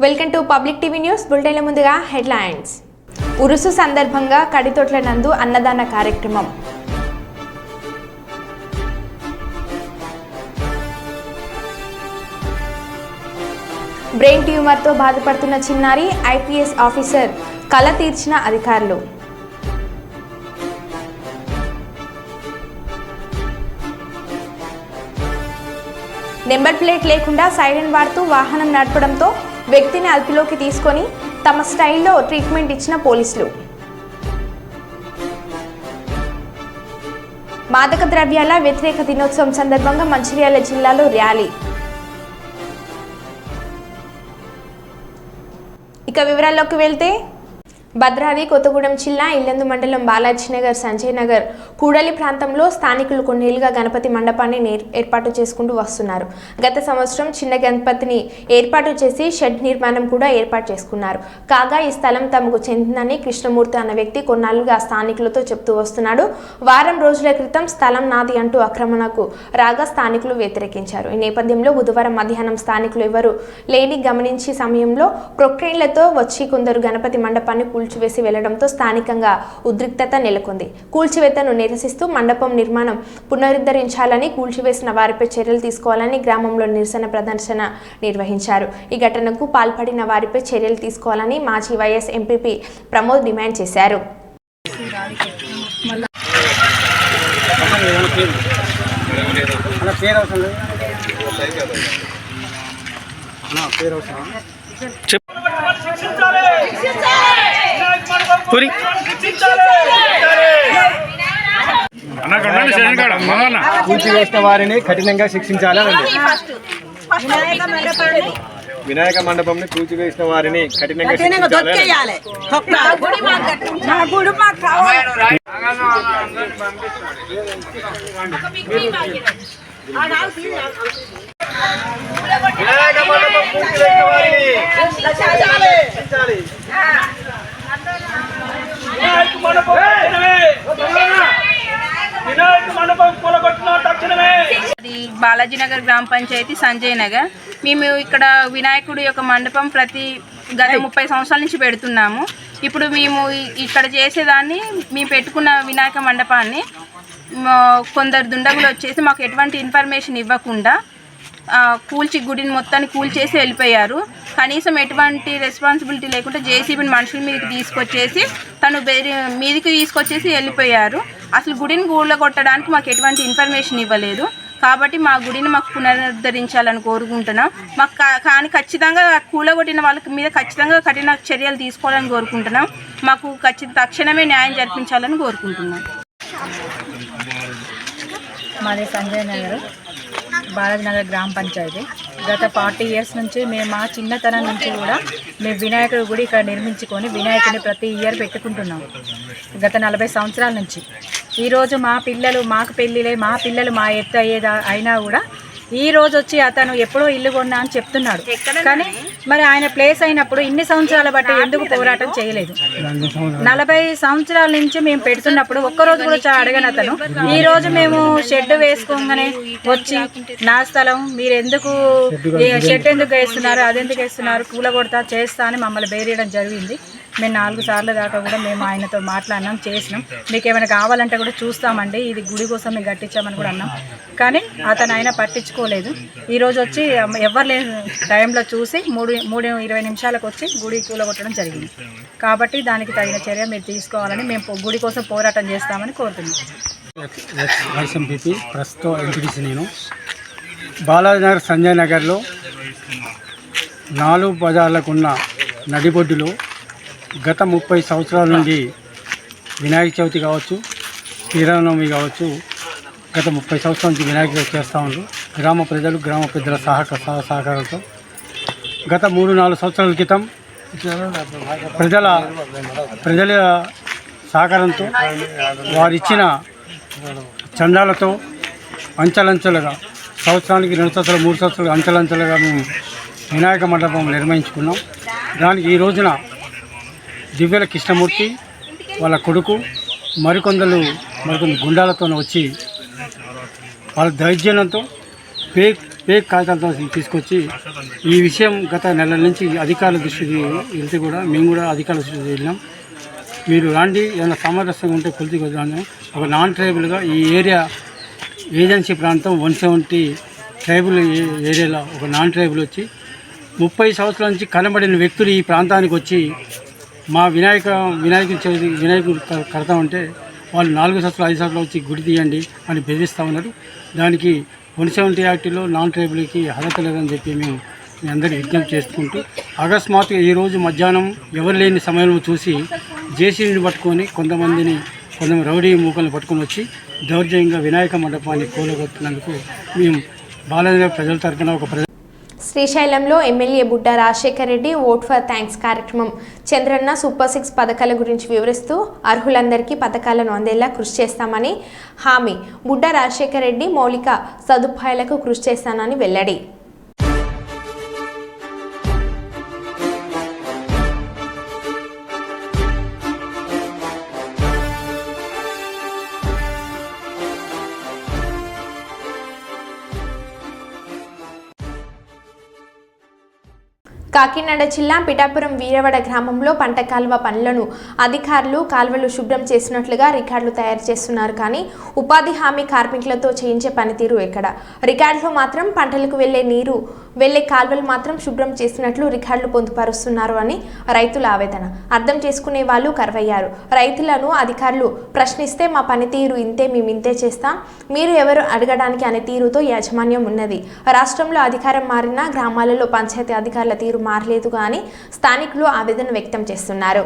Welcome to public TV news. బులెటిన్ల ముందుగా headlines. Urs సందర్భంగా కడితొట్ల నందు అన్నదాన కార్యక్రమం. బ్రెయిన్ ట్యూమర్తో బాధపడుతున్న చిన్నారి ఐపీఎస్ ఆఫీసర్ కల తీర్చిన అధికారులు. నెంబర్ ప్లేట్ లేకుండా సైరన్ వాడుతూ వాహనం నడపడంతో వ్యక్తిని అదుపులోకి తీసుకొని తమ స్టైల్లో ట్రీట్మెంట్ ఇచ్చిన పోలీసులు. మాదక ద్రవ్యాల వ్యతిరేక దినోత్సవం సందర్భంగా మంచిర్యాల జిల్లాలో ర్యాలీ. ఇక వివరాల్లోకి వెళ్తే భద్రాద్రి కొత్తగూడెం జిల్లా ఇల్లందు మండలం బాలాజీనగర్, సంజయ్ నగర్, కూడలి ప్రాంతంలో స్థానికులు కొన్నేళ్లుగా గణపతి మండపాన్ని ఏర్పాటు చేసుకుంటూ వస్తున్నారు. గత సంవత్సరం చిన్న గణపతిని ఏర్పాటు చేసి షెడ్ నిర్మాణం కూడా ఏర్పాటు చేసుకున్నారు. కాగా ఈ స్థలం తమకు చెందిందని కృష్ణమూర్తి అన్న వ్యక్తి కొన్నాళ్లుగా స్థానికులతో చెప్తూ వస్తున్నాడు. వారం రోజుల క్రితం స్థలం నాది అంటూ ఆక్రమణకు రాగా స్థానికులు వ్యతిరేకించారు. ఈ నేపథ్యంలో బుధవారం మధ్యాహ్నం స్థానికులు ఎవరు లేని గమనించే సమయంలో క్రొక్రెయిన్లతో వచ్చి కొందరు గణపతి మండపాన్ని కూల్చివేసి వెళ్లడంతో స్థానికంగా ఉద్రిక్తత నెలకొంది. కూల్చివేతను నిరసిస్తూ మండపం నిర్మాణం పునరుద్ధరించాలని, కూల్చివేసిన వారిపై చర్యలు తీసుకోవాలని గ్రామంలో నిరసన ప్రదర్శన నిర్వహించారు. ఈ ఘటనకు పాల్పడిన వారిపై చర్యలు తీసుకోవాలని మాజీ వైఎస్ ఎంపీపీ ప్రమోద్ డిమాండ్ చేశారు. కూల్చివేసిన వారిని కఠినంగా శిక్షించాలని. వినాయక మండపంని కూల్చివేసిన వారిని కఠినంగా శిక్షించాలి. వినాయక మండపం కూల్చివేసిన వారిని అది బాలాజీనగర్ గ్రామ పంచాయతీ, సంజయ్ నగర్. మేము ఇక్కడ వినాయకుడి యొక్క మండపం గత 30 సంవత్సరాల నుంచి పెడుతున్నాము. ఇప్పుడు మేము ఇక్కడ చేసేదాన్ని, మేము పెట్టుకున్న వినాయక మండపాన్ని కొందరు దుండగులు వచ్చేసి మాకు ఎటువంటి ఇన్ఫర్మేషన్ ఇవ్వకుండా గుడిని మొత్తాన్ని కూల్చేసి వెళ్ళిపోయారు. కనీసం ఎటువంటి రెస్పాన్సిబిలిటీ లేకుండా జేసీబీని మనుషుల మీదకి తీసుకొచ్చేసి మీదికి తీసుకొచ్చేసి వెళ్ళిపోయారు. అసలు గుడిని కూలగొట్టడానికి మాకు ఎటువంటి ఇన్ఫర్మేషన్ ఇవ్వలేదు. కాబట్టి మా గుడిని మాకు పునరుద్ధరించాలని కోరుకుంటున్నాం. మాకు కానీ ఖచ్చితంగా కూలగొట్టిన వాళ్ళ మీద ఖచ్చితంగా కఠిన చర్యలు తీసుకోవాలని కోరుకుంటున్నాం. మాకు తక్షణమే న్యాయం జరిపించాలని కోరుకుంటున్నాం. మాది సంజయ్ నగర్, బాలాజీనగర్ గ్రామ పంచాయతీ. గత 40 ఇయర్స్ నుంచి మేము మా చిన్నతనం నుంచి కూడా మేము వినాయకుడి గుడి ఇక్కడ నిర్మించుకొని వినాయకుడిని ప్రతి ఇయర్ పెట్టుకుంటున్నాము. గత 40 సంవత్సరాల నుంచి. ఈరోజు మాకు పెళ్ళిలే, మా పిల్లలు మా ఎత్తు అయినా కూడా ఈ రోజు వచ్చి అతను ఎప్పుడో ఇల్లు కొన్నా అని చెప్తున్నాడు. కానీ మరి ఆయన ప్లేస్ అయినప్పుడు ఇన్ని సంవత్సరాల బట్టి ఎందుకు పోరాటం చేయలేదు? 40 సంవత్సరాల నుంచి మేము పెడుతున్నప్పుడు ఒక్కరోజు కూడా అడగని అతను ఈ రోజు మేము షెడ్ వేసుకోగానే వచ్చి నా స్థలం మీరు ఎందుకు షెడ్ ఎందుకు వేస్తున్నారు, అదెందుకు వేస్తున్నారు, కూలగొడతా చేస్తా అని మమ్మల్ని బేరేయడం జరిగింది. మేము 4 సార్లు దాకా కూడా మేము ఆయనతో మాట్లాడినాం, చేసినాం. మీకు ఏమైనా కావాలంటే కూడా చూస్తామండి, ఇది గుడి కోసం మేము కట్టించామని కూడా అన్నాం. కానీ అతను ఆయన పట్టించుకోలేదు. ఈరోజు వచ్చి ఎవరు లేని టైంలో చూసి 3:20 నిమిషాలకు వచ్చి గుడి కూలగొట్టడం జరిగింది. కాబట్టి దానికి తగిన చర్య మీరు తీసుకోవాలని మేము గుడి కోసం పోరాటం చేస్తామని కోరుతున్నాం. వైఎస్ఎంపీ ప్రస్తుతం ఎంపీటీసీ. నేను బాలాజీనగర్, సంజయ్ నగర్లో 4 బజార్లకున్న నడిబొడ్డులో గత 30 సంవత్సరాల నుండి వినాయక చవితి కావచ్చు, శ్రీరామనవమి కావచ్చు, గత 30 సంవత్సరాల నుంచి వినాయక చవితి చేస్తూ ఉన్నారు. గ్రామ ప్రజలు, గ్రామ పెద్దల సహకారంతో గత 3-4 సంవత్సరాల క్రితం ప్రజల సహకారంతో వారిచ్చిన చందాలతో అంచెలంచెలుగా సంవత్సరానికి 2 సంవత్సరాలు 3 సంవత్సరాలు అంచెలంచెలుగా మేము వినాయక మండపం నిర్మించుకున్నాం. దానికి ఈ రోజున దివ్యల కృష్ణమూర్తి వాళ్ళ కొడుకు మరికొందరు గుండాలతో వచ్చి వాళ్ళ దౌర్జన్యంతో ఫేక్ కాగితాలతో తీసుకొచ్చి ఈ విషయం గత నెల నుంచి అధికారుల దృష్టికి వెళ్తే కూడా మేము కూడా అధికారుల దృష్టికి వెళ్ళాం. మీరు రాండి, ఏమైనా సామరస్యంగా ఉంటే కొలిసి వదిలాను. ఒక నాన్ ట్రైబుల్గా ఈ ఏరియా ఏజెన్సీ ప్రాంతం 170 ట్రైబుల్ ఏరియాలో ఒక నాన్ ట్రైబుల్ వచ్చి 30 సంవత్సరాల నుంచి కనబడిన వ్యక్తులు ఈ ప్రాంతానికి వచ్చి మా వినాయకుడు కడతామంటే వాళ్ళు 4 సంవత్సరాలు 5 సంవత్సరాలు వచ్చి గుడి తీయండి అని బెదిరిస్తూ ఉన్నారు. దానికి 170 యాక్ట్లో నాన్ ట్రైబుల్కి అర్హత లేదని చెప్పి మేము మీ అందరికీ విజ్ఞప్తి చేసుకుంటూ అకస్మాత్తుగా ఈరోజు మధ్యాహ్నం ఎవరు లేని సమయంలో చూసి జేసీబీని పట్టుకొని కొంతమంది రౌడీ మూకలను పట్టుకొని వచ్చి దౌర్జన్యంగా వినాయక మండపాన్ని కూలగొట్టినందుకు మేము బాలాజీ ప్రజల తరఫున ఒక శ్రీశైలంలో MLA Budda Rajasekhar Reddy vote for thanks కార్యక్రమం చంద్రన్న సూపర్ 6 పథకాల గురించి వివరిస్తూ అర్హులందరికీ పథకాలను అందేలా కృషి చేస్తామని హామీ. బుడ్డా రాజశేఖర్ రెడ్డి మౌలిక సదుపాయాలకు కృషి చేస్తానని వెల్లడి. కాకినాడ జిల్లా పిఠాపురం వీరవడ గ్రామంలో పంట కాలువ పనులను అధికారులు కాలువలు శుభ్రం చేసినట్లుగా రికార్డులు తయారు చేస్తున్నారు. కానీ ఉపాధి హామీ కార్మికులతో చేయించే పనితీరు ఎక్కడ? రికార్డులో మాత్రం పంటలకు వెళ్లే కాలువలు మాత్రం శుభ్రం చేసినట్లు రికార్డులు పొందుపరుస్తున్నారు అని రైతుల ఆవేదన. అర్థం చేసుకునే వాళ్ళు కరువయ్యారు. రైతులను అధికారులు ప్రశ్నిస్తే మా పనితీరు ఇంతే, మేము ఇంతే చేస్తాం, మీరు ఎవరు అడగడానికి అనే తీరుతో యాజమాన్యం ఉన్నది. రాష్ట్రంలో అధికారం మారినా గ్రామాలలో పంచాయతీ అధికారుల తీరు మారలేదు కానీ స్థానికులు ఆవేదన వ్యక్తం చేస్తున్నారు.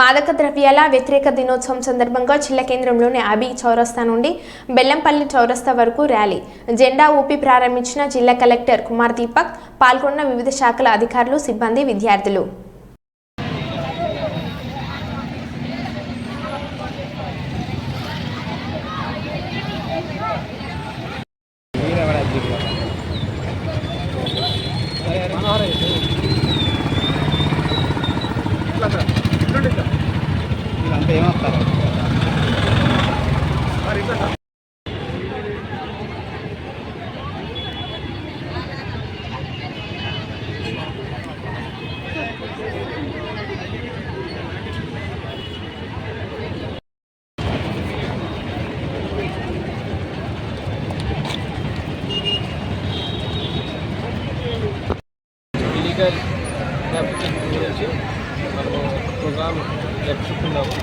మాదక ద్రవ్యాల వ్యతిరేక దినోత్సవం సందర్భంగా జిల్లా కేంద్రంలోని అబీ చౌరస్తా నుండి బెల్లంపల్లి చౌరస్తా వరకు ర్యాలీ జెండా ఊపి ప్రారంభించిన జిల్లా కలెక్టర్ కుమార్ దీపక్. పాల్గొన్న వివిధ శాఖల అధికారులు, సిబ్బంది, విద్యార్థులు. ట్రాఫికింగ్ గురించి మనము ప్రోగ్రామ్ జరుపుకున్నాము.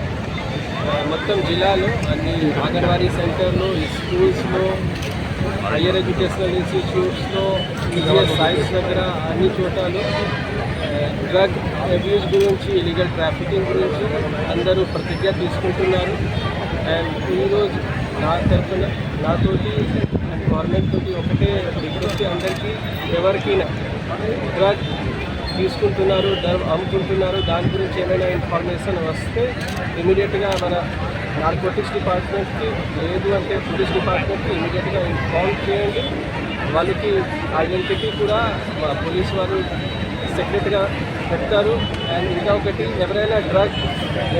మొత్తం జిల్లాలో అన్ని అంగన్వాడీ సెంటర్లు, స్కూల్స్లో, హయ్యర్ ఎడ్యుకేషనల్ ఇన్స్టిట్యూట్స్లో, బిజినెస్ సైట్స్ దగ్గర అన్ని చోట్లలో డ్రగ్ అబ్యూస్ గురించి, ఇలీగల్ ట్రాఫికింగ్ గురించి అందరూ ప్రతిజ్ఞ తీసుకుంటున్నారు. అండ్ ఈరోజు నా తరఫున నాతోటి గవర్నమెంట్ తోటి ఒకటే రిక్వెస్ట్, అందరికీ ఎవరికైనా డ్రగ్ తీసుకుంటున్నారు, డ్రగ్ అమ్ముకుంటున్నారు, దాని గురించి ఏమైనా ఇన్ఫర్మేషన్ వస్తే ఇమీడియట్గా మన నార్కోటిక్స్ డిపార్ట్మెంట్కి, లేదు అంటే పోలీస్ డిపార్ట్మెంట్కి ఇమీడియట్గా ఇన్ఫార్మ్ చేయండి. వాళ్ళకి ఐడెంటిటీ కూడా మా పోలీస్ వారు సెక్రెట్గా పెడతారు. అండ్ ఇంకా ఒకటి, ఎవరైనా డ్రగ్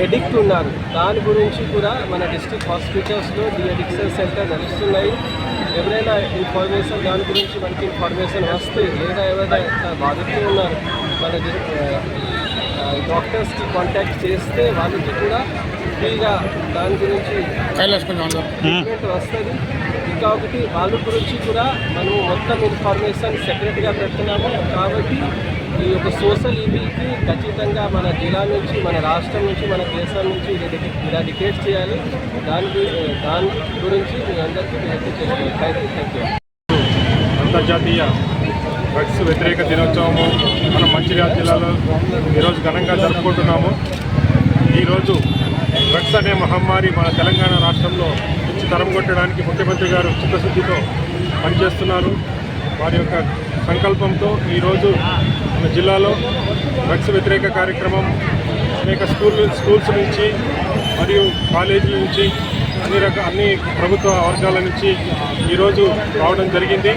ఎడిక్ట్ ఉన్నారు దాని గురించి కూడా మన డిస్ట్రిక్ట్ హాస్పిటల్స్లో డి అడిక్షన్ సెంటర్ నడుస్తున్నాయి. ఎవరైనా ఇన్ఫర్మేషన్ దాని గురించి మనకి ఇన్ఫర్మేషన్ వస్తే, లేదా ఎవరైనా బాధితులు ఉన్నారు మన డాక్టర్స్కి కాంటాక్ట్ చేస్తే వాళ్ళకి కూడా ఫ్రీగా దాని గురించి ట్రీట్మెంట్ వస్తుంది. ఇంకా ఒకటి, వాళ్ళ గురించి కూడా మనం మొత్తం ఇన్ఫర్మేషన్ సెపరేట్గా పెడుతున్నాము. కాబట్టి ఈ యొక్క సోషల్ ఈవీకి ఖచ్చితంగా మన జిల్లా నుంచి, మన రాష్ట్రం నుంచి, మన దేశం నుంచి ఎరాడికేట్ చేయాలి. దాని గురించి మీ అందరికీ విజ్ఞప్తి చేస్తున్నాను. Thank you. అంతర్జాతీయ డ్రగ్స్ వ్యతిరేక దినోత్సవము మన మంచిర్యాల జిల్లాలో ఈరోజు ఘనంగా జరుపుకుంటున్నాము. ఈరోజు డ్రగ్స్ అనే మహమ్మారి మన తెలంగాణ రాష్ట్రంలో నుంచి తరం కొట్టడానికి ముఖ్యమంత్రి గారు చిత్తశుద్ధితో పనిచేస్తున్నారు. వారి యొక్క సంకల్పంతో ఈరోజు మన జిల్లాలో డ్రగ్స్ వ్యతిరేక కార్యక్రమం అనేక స్కూల్స్ నుంచి మరియు కాలేజీల నుంచి అన్ని ప్రభుత్వ వర్గాల నుంచి ఈరోజు రావడం జరిగింది.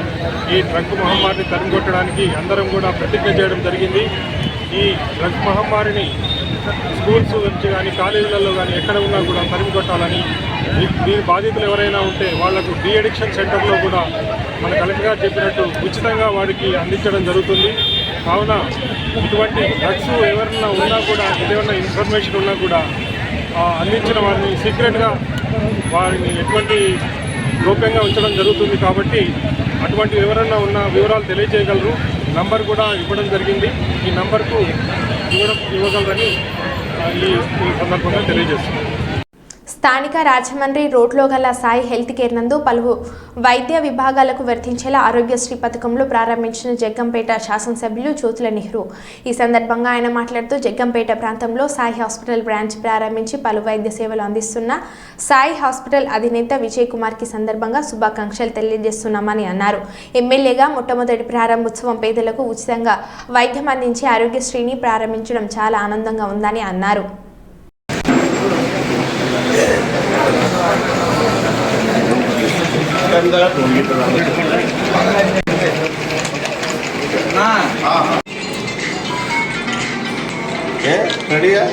ఈ డ్రగ్ మహమ్మారిని తరిమికొట్టడానికి అందరం కూడా ప్రతిజ్ఞ చేయడం జరిగింది. ఈ డ్రగ్ మహమ్మారిని స్కూల్స్ నుంచి కానీ, కాలేజీలలో కానీ ఎక్కడ ఉన్నా కూడా తరిమికొట్టాలని, దీని బాధితులు ఎవరైనా ఉంటే వాళ్లకు డి అడిక్షన్ సెంటర్లో కూడా మన కలెక్టర్ గారు చెప్పినట్టు ఉచితంగా వాడికి అందించడం జరుగుతుంది. కావున ఇటువంటి డ్రగ్స్ ఎవరైనా ఉన్నా కూడా, ఏదైనా ఇన్ఫర్మేషన్ ఉన్నా కూడా అందించిన వారిని సీక్రెట్గా వారిని ఎటువంటి గోప్యంగా ఉంచడం జరుగుతుంది. కాబట్టి అటువంటి ఎవరైనా ఉన్న వివరాలు తెలియజేయగలరు. నంబర్ కూడా ఇవ్వడం జరిగింది. ఈ నంబర్కు ఇవ్వగలరని ఈ సందర్భంగా తెలియజేస్తున్నాను. స్థానిక రాజమండ్రి రోడ్లో గల సాయి హెల్త్ కేర్ నందు పలు వైద్య విభాగాలకు వర్తించేలా ఆరోగ్యశ్రీ పథకంలో ప్రారంభించిన జగ్గంపేట శాసనసభ్యులు జ్యోతుల నెహ్రూ. ఈ సందర్భంగా ఆయన మాట్లాడుతూ జగ్గంపేట ప్రాంతంలో సాయి హాస్పిటల్ బ్రాంచ్ ప్రారంభించి పలు వైద్య సేవలు అందిస్తున్న సాయి హాస్పిటల్ అధినేత విజయ్ కుమార్కి సందర్భంగా శుభాకాంక్షలు తెలియజేస్తున్నామని అన్నారు. ఎమ్మెల్యేగా మొట్టమొదటి ప్రారంభోత్సవం పేదలకు ఉచితంగా వైద్యం అందించి ఆరోగ్యశ్రీని ప్రారంభించడం చాలా ఆనందంగా ఉందని అన్నారు. రెడీగా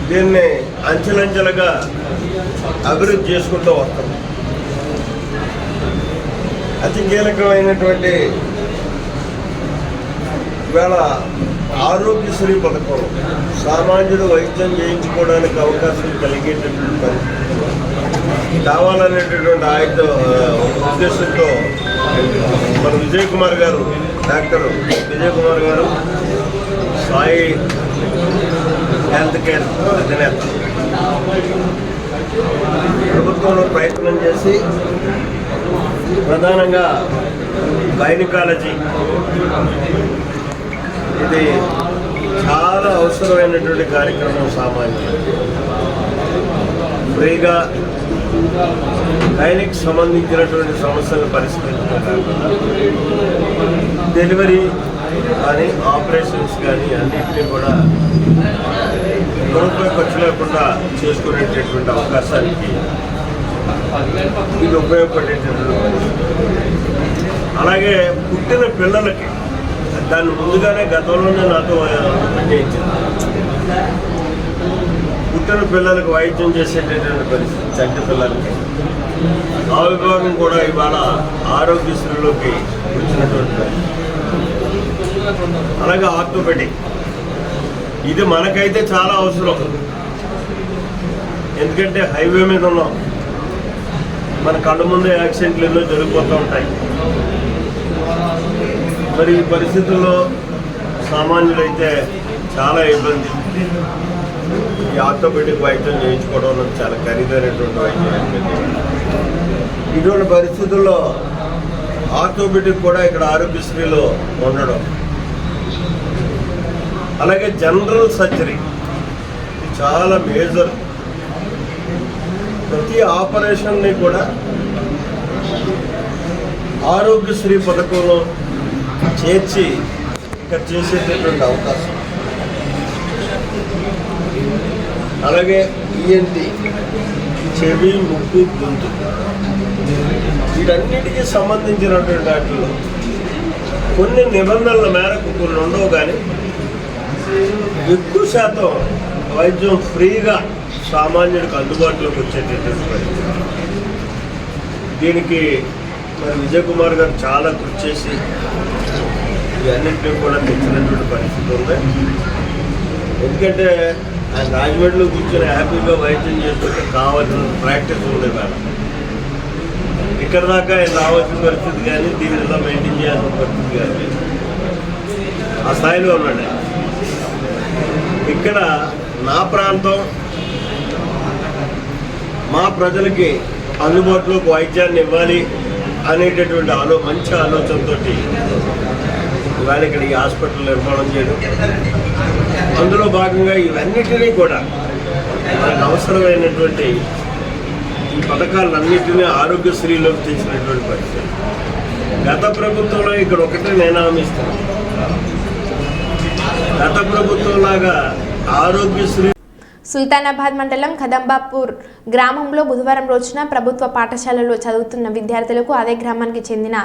దీన్ని అంచెలంచెలుగా అభివృద్ధి చేసుకుంటూ వస్తాం. అతి కీలకమైనటువంటి ఇవాళ ఆరోగ్యశ్రీ పథకం సామాన్యుడు వైద్యం చేయించుకోవడానికి అవకాశం కలిగేటటువంటి పరిస్థితి కావాలనేటటువంటి ఉద్దేశంతో మన విజయ్ కుమార్ గారు, డాక్టర్ విజయ్ కుమార్ గారు సాయి హెల్త్ కేర్ అధినేత ప్రభుత్వంలో ప్రయత్నం చేసి ప్రధానంగా గైనకాలజీ ఇది చాలా అవసరమైనటువంటి కార్యక్రమం. సామాన్యులు ఫ్రీగా గైనిక్ సంబంధించినటువంటి సమస్యలను పరిష్కరించడం, డెలివరీ కానీ ఆపరేషన్స్ కానీ అన్నింటినీ కూడా రూపాయి ఖర్చు లేకుండా చేసుకునేటటువంటి అవకాశానికి ఇది ఉపయోగపడేటటువంటి పరిస్థితి. అలాగే పుట్టిన పిల్లలకి దాన్ని ముందుగానే గతంలోనే నాతో చేయించింది. పుట్టిన పిల్లలకు వైద్యం చేసేటటువంటి పరిస్థితి, చంటి పిల్లలకి ఆ విభాగం కూడా ఇవాళ ఆరోగ్యశ్రీలోకి వచ్చినటువంటి పరిస్థితి. అలాగే ఆర్థోపెడిక్ ఇది మనకైతే చాలా అవసరం. ఎందుకంటే హైవే మీద ఉన్నాం, మన కళ్ళ ముందే యాక్సిడెంట్లు ఎన్నో జరిగిపోతూ ఉంటాయి. మరి ఈ పరిస్థితుల్లో సామాన్యులైతే చాలా ఇబ్బంది. ఈ ఆర్థోపెడిక్ వైద్యం చేయించుకోవడం అన్నది చాలా ఖరీదైనటువంటి వైద్యం. ఇటువంటి పరిస్థితుల్లో ఆర్థోపెడిక్ కూడా ఇక్కడ ఆరోగ్యశ్రీలో ఉండడం, అలాగే జనరల్ సర్జరీ చాలా మేజర్. ప్రతి ఆపరేషన్ని కూడా ఆరోగ్యశ్రీ పథకంలో చేర్చి ఇక్కడ చేసేటటువంటి అవకాశం. అలాగే ఈఎన్టీ, చెవి, ముక్కు, గొంతు, వీటన్నిటికీ సంబంధించినటువంటి వాటిలో కొన్ని నిబంధనల మేరకు కొన్ని ఉండవు, కానీ ఎక్కువ శాతం వైద్యం ఫ్రీగా సామాన్యుడికి అందుబాటులోకి వచ్చేటటువంటి పరిస్థితి. దీనికి మరి విజయ్ కుమార్ గారు చాలా కృషి చేసి ఇవన్నింటినీ కూడా తెచ్చినటువంటి పరిస్థితి ఉంది. ఎందుకంటే ఆయన రాజమండ్రిలో కూర్చొని హ్యాపీగా వైద్యం చేసుకుంటే కావాల్సిన ప్రాక్టీస్ ఉంది. మేడం ఇక్కడ దాకా ఆయన రావాల్సిన పరిస్థితి కానీ దీనిలో మెయింటైన్ చేయాల్సిన పరిస్థితి కానీ ఆ స్థాయిలో ఉన్నాడు. ఇక్కడ నా ప్రాంతం మా ప్రజలకి అందుబాటులోకి వైద్యాన్ని ఇవ్వాలి అనేటటువంటి మంచి ఆలోచనతో ఇవాళ ఇక్కడ ఈ హాస్పిటల్ నిర్మాణం చేయడం, అందులో భాగంగా ఇవన్నిటినీ కూడా మనకు అవసరమైనటువంటి ఈ పథకాలన్నింటినీ ఆరోగ్యశ్రీలోకి తెచ్చినటువంటి పరిస్థితి. గత ప్రభుత్వంలో ఇక్కడ ఒకటే నేను హామీస్తాను, గత ప్రభుత్వంలాగా ఆరోగ్యశ్రీ సుల్తానాబాద్ మండలం కదంబాపూర్ గ్రామంలో బుధవారం రోజున ప్రభుత్వ పాఠశాలలో చదువుతున్న విద్యార్థులకు అదే గ్రామానికి చెందిన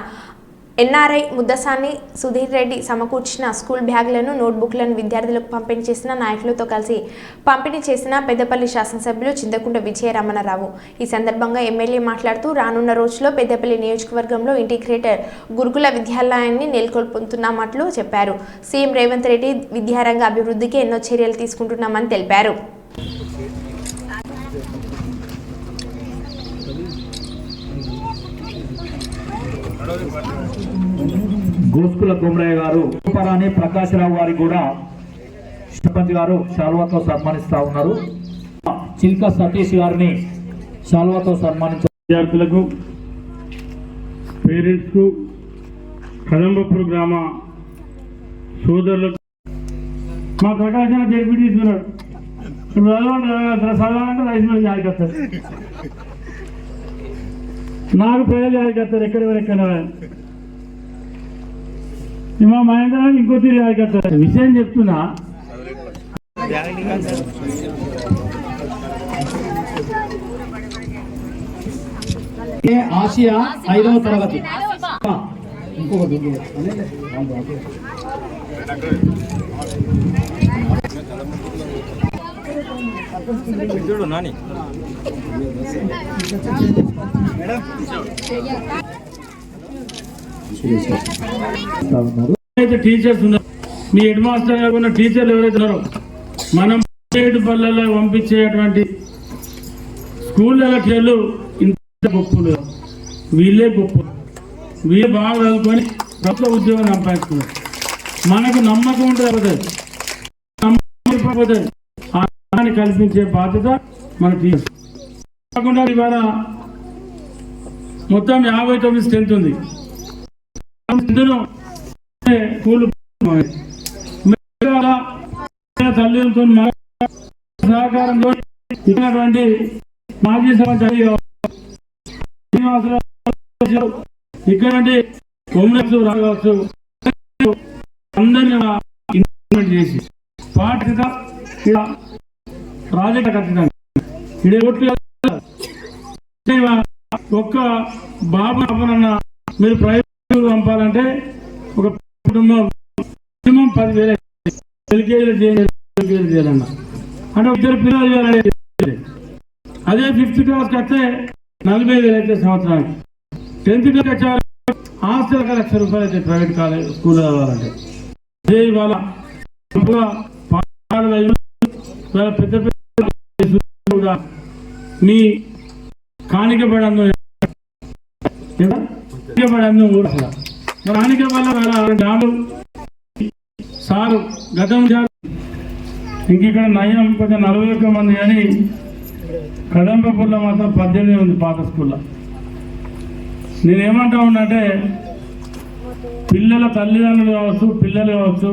ఎన్ఆర్ఐ ముద్దసాని సుధీర్ రెడ్డి సమకూర్చిన స్కూల్ బ్యాగులను, నోట్బుక్లను విద్యార్థులకు పంపిణీ చేసిన నాయకులతో కలిసి పంపిణీ చేసిన పెద్దపల్లి శాసనసభ్యులు చింతకుంట విజయరమణరావు. ఈ సందర్భంగా ఎమ్మెల్యే మాట్లాడుతూ రానున్న రోజుల్లో పెద్దపల్లి నియోజకవర్గంలో ఇంటిగ్రేటెడ్ గురుకుల విద్యాలయాన్ని నెలకొల్పుతున్నామట్లు చెప్పారు. సీఎం రేవంత్ రెడ్డి విద్యారంగ అభివృద్ధికి ఎన్నో చర్యలు తీసుకుంటున్నామని తెలిపారు. గోస్కుల కుమరయ్య గారు, పరాని ప్రకాశ్రావు గారికి కూడా సర్పంచ్ గారు శాల్వాతో సన్మానిస్తా ఉన్నారు. చిల్కా సతీష్ గారిని శాల్వాతో సన్మానించారు. విద్యార్థులకు, పేరెంట్స్కు, కదంబపూర్ గ్రామ సోదరులకు మా ప్రకాశం డెప్యూటీ ఇస్తున్నారు. చదవాలంటే రైస్ మిల్ జాయికొస్తారు, నాకు పేరు జాయికొస్తారు. ఎక్కడ మా మహేంద్ర ఇంకో తీరు జాయికొస్తారు. విషయం చెప్తున్నా, ఆసియా 5వ తరగతి. ఇంకొకటి టీచర్స్ ఉన్నారు, మీ హెడ్ మాస్టర్ గారు ఉన్న టీచర్లు ఎవరైతే ఉన్నారో, మనం పల్లెల్లో పంపించేటువంటి స్కూళ్ళకి వెళ్ళు ఇంత గొప్పలు, వీళ్ళే గొప్ప, వీళ్ళే బాగా చదువుకొని ప్రభుత్వ ఉద్యోగం సంపాదిస్తున్నారు. మనకు నమ్మకం ఉంటుంది, నమ్మకం కల్పించే బాధ్యత మన టీచర్స్. కాకుండా ఇవాళ మొత్తం 59 స్ట్రెంత్ ఉంది. తల్లిదండ్రులతో సహకారంతో ఇచ్చినటువంటి మాజీ సమాచారి ఇక్కడ హోంరాజు రావచ్చు అందరినీ ఇంప్లిమెంట్ చేసి పాఠక ప్రాజెక్ట్ ఖచ్చితంగా ఇది ఓట్లు ఒక్క బాబు అన్న మీరు ప్రైవేట్ పంపాలంటే ఒక కుటుంబం మినిమం 10,000 ఎల్కేజీలు చేయాలన్న అంటే 2 పిల్లలు చేయాలని. అదే 5th క్లాస్కి వస్తే 40,000 అయితే సంవత్సరానికి. 10th క్లాస్కి వచ్చేవారు హాస్టల్కి ₹1,00,000 అయితే ప్రైవేట్ కాలేజ్ స్కూల్ కావాలంటే. అదే ఇవాళ పెద్ద పెద్ద మీ కానికపడి కానిక వల్ల డాలు సారు గతం ఇంక ఇక్కడ నయం కొంచెం 41 మంది కానీ కదంపపూర్లో మాత్రం 18 ఉంది పాత స్కూల్లో. నేనేమంటా ఉన్నంటే పిల్లల తల్లిదండ్రులు కావచ్చు, పిల్లలు కావచ్చు,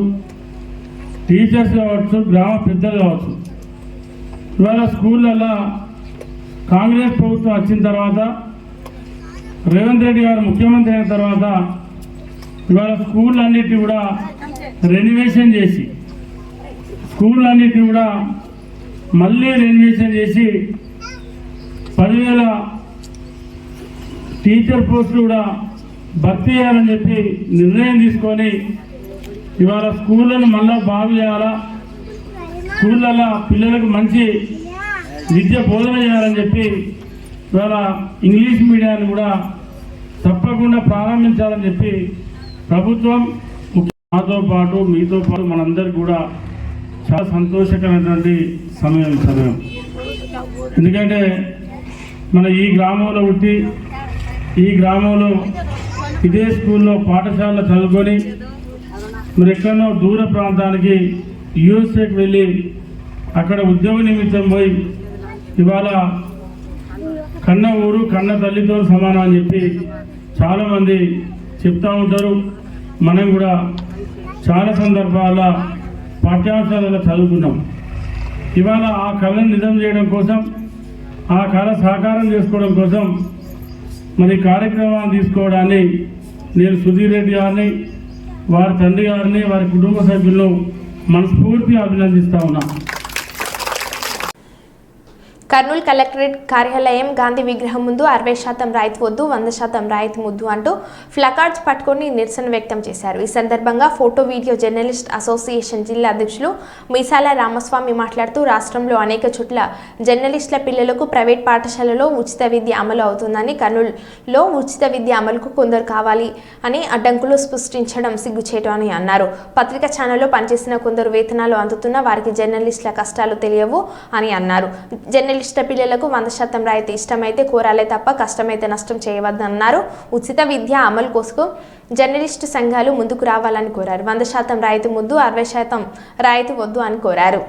టీచర్స్ కావచ్చు, గ్రామ పెద్దలు కావచ్చు, ఇవాళ స్కూళ్ళల్లో కాంగ్రెస్ ప్రభుత్వం వచ్చిన తర్వాత రేవంత్ రెడ్డి గారు ముఖ్యమంత్రి అయిన తర్వాత ఇవాళ స్కూళ్ళన్నిటిని కూడా రెనోవేషన్ చేసి స్కూళ్ళన్నిటిని కూడా మళ్ళీ రెనోవేషన్ చేసి 10,000 టీచర్ పోస్టులు కూడా భర్తీ చేయాలని చెప్పి నిర్ణయం తీసుకొని ఇవాళ స్కూళ్ళను మళ్ళా బాగు చేయాలా, స్కూళ్ళల్లో పిల్లలకు మంచి విద్య బోధన చేయాలని చెప్పి ఇవాళ ఇంగ్లీష్ మీడియాన్ని కూడా తప్పకుండా ప్రారంభించాలని చెప్పి ప్రభుత్వం మాతో పాటు మీతో పాటు మనందరికీ కూడా చాలా సంతోషకరమైనటువంటి సమయం. ఎందుకంటే మన ఈ గ్రామంలో పుట్టి ఈ గ్రామంలో ఇదే స్కూల్లో పాఠశాలలో చదువుకొని మరి ఎక్కడో దూర ప్రాంతానికి యూఎస్ఏకి వెళ్ళి అక్కడ ఉద్యోగ నిమిత్తం పోయి ఇవాళ కన్న ఊరు కన్న తల్లితో సమానం అని చెప్పి చాలామంది చెప్తూ ఉంటారు. మనం కూడా చాలా సందర్భాల్లో పాఠ్యాంశాలలో చదువుకున్నాం. ఇవాళ ఆ కళను నిజం చేయడం కోసం, ఆ కళ సాకారం చేసుకోవడం కోసం మరి కార్యక్రమాన్ని తీసుకోవడాన్ని నేను సుధీర్ రెడ్డి గారిని, వారి తండ్రి గారిని, వారి కుటుంబ సభ్యులను మనస్ఫూర్తిగా అభినందిస్తూ ఉన్నాను. కర్నూలు కలెక్టరేట్ కార్యాలయం గాంధీ విగ్రహం ముందు 60% రాయితీ వద్దు, 100% రాయితీ ముద్దు అంటూ ప్లకార్డ్స్ పట్టుకొని నిరసన వ్యక్తం చేశారు. ఈ సందర్భంగా ఫోటో వీడియో జర్నలిస్ట్ అసోసియేషన్ జిల్లా అధ్యక్షులు మీసాల రామస్వామి మాట్లాడుతూ రాష్ట్రంలో అనేక చోట్ల జర్నలిస్టుల పిల్లలకు ప్రైవేట్ పాఠశాలలో ఉచిత విద్య అమలు అవుతుందని, కర్నూలులో ఉచిత విద్య అమలుకు కొందరు కావాలి అని అడ్డంకులు సృష్టించడం సిగ్గుచేటు అని అన్నారు. పత్రికా ఛానల్లో పనిచేసిన కొందరు వేతనాలు అందుతున్న వారికి జర్నలిస్టుల కష్టాలు తెలియవు అని అన్నారు. జర్నలిస్టుల పిల్లలకు 100% రాయితీ ఇష్టమైతే కోరాలే తప్ప కష్టమైతే నష్టం చేయవద్దన్నారు. ఉచిత విద్య అమలు కోసం జర్నలిస్టు సంఘాలు ముందుకు రావాలని కోరారు. 100% రాయితీ ముద్దు, 60% రాయితీ వద్దు అని కోరారు.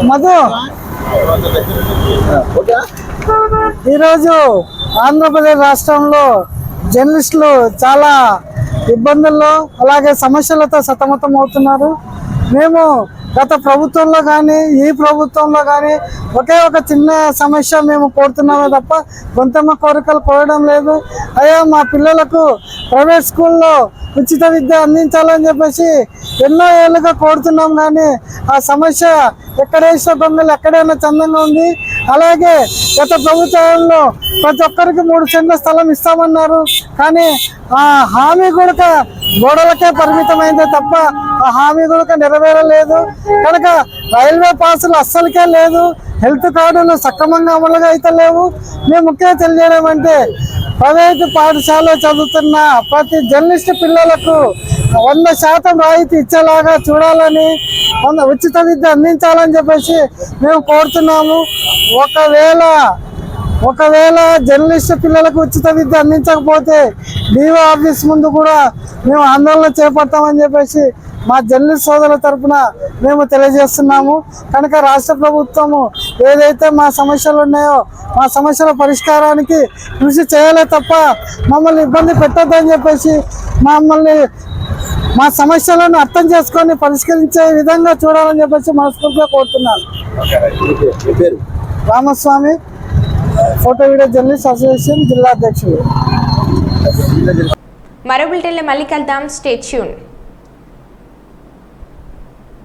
మధు ఈరోజు ఆంధ్రప్రదేశ్ రాష్ట్రంలో జర్నలిస్టులు చాలా ఇబ్బందుల్లో అలాగే సమస్యలతో సతమతం అవుతున్నారు. మేము గత ప్రభుత్వంలో కానీ ఈ ప్రభుత్వంలో కానీ ఒకే ఒక చిన్న సమస్య మేము కోరుతున్నామే తప్ప గొంతమ్మ కోరికలు కోరడం లేదు. అయ్యా మా పిల్లలకు ప్రైవేట్ స్కూల్లో ఉచిత విద్య అందించాలని చెప్పేసి ఎన్నో ఏళ్ళుగా కోరుతున్నాం, కానీ ఆ సమస్య ఎక్కడేసిన దొంగలు ఎక్కడైనా చందంగా ఉంది. అలాగే గత ప్రభుత్వంలో ప్రతి ఒక్కరికి 3 సెంట్ల స్థలం ఇస్తామన్నారు, కానీ ఆ హామీ కూడా గోడలకే పరిమితమైందే తప్ప ఆ హామీ కూడా నెరవేరలేదు. కనుక రైల్వే పాసులు అస్సలకే లేదు, హెల్త్ కార్డులు సక్రమంగా అమలుగా అయితే లేవు. మేము ముఖ్యంగా తెలియజేయడం అంటే ప్రైవేటు పాఠశాలలో చదువుతున్న ప్రతి జర్నలిస్ట్ పిల్లలకు 100% రాయితీ ఇచ్చేలాగా చూడాలని, ఉచిత విద్య అందించాలని చెప్పేసి మేము కోరుతున్నాము. ఒకవేళ జర్నలిస్ట్ పిల్లలకు ఉచిత విద్య అందించకపోతే డిఓ ఆఫీస్ ముందు కూడా మేము ఆందోళన చేపడతామని చెప్పేసి మా జర్నలిస్ట్ సోదరుల తరఫున మేము తెలియజేస్తున్నాము. కనుక రాష్ట్ర ప్రభుత్వము ఏదైతే మా సమస్యలు ఉన్నాయో మా సమస్యల పరిష్కారానికి కృషి చేయాలే తప్ప మమ్మల్ని ఇబ్బంది పెట్టొద్దని చెప్పేసి మా సమస్యలను అర్థం చేసుకొని పరిష్కరించే విధంగా చూడాలని చెప్పేసి మనస్ఫూర్తిగా కోరుతున్నాను. Ramaswamy, photo video journalist association జిల్లా అధ్యక్షులు. మరో బులెటిన్లో మళ్ళీ కలుద్దాం. Stay tune.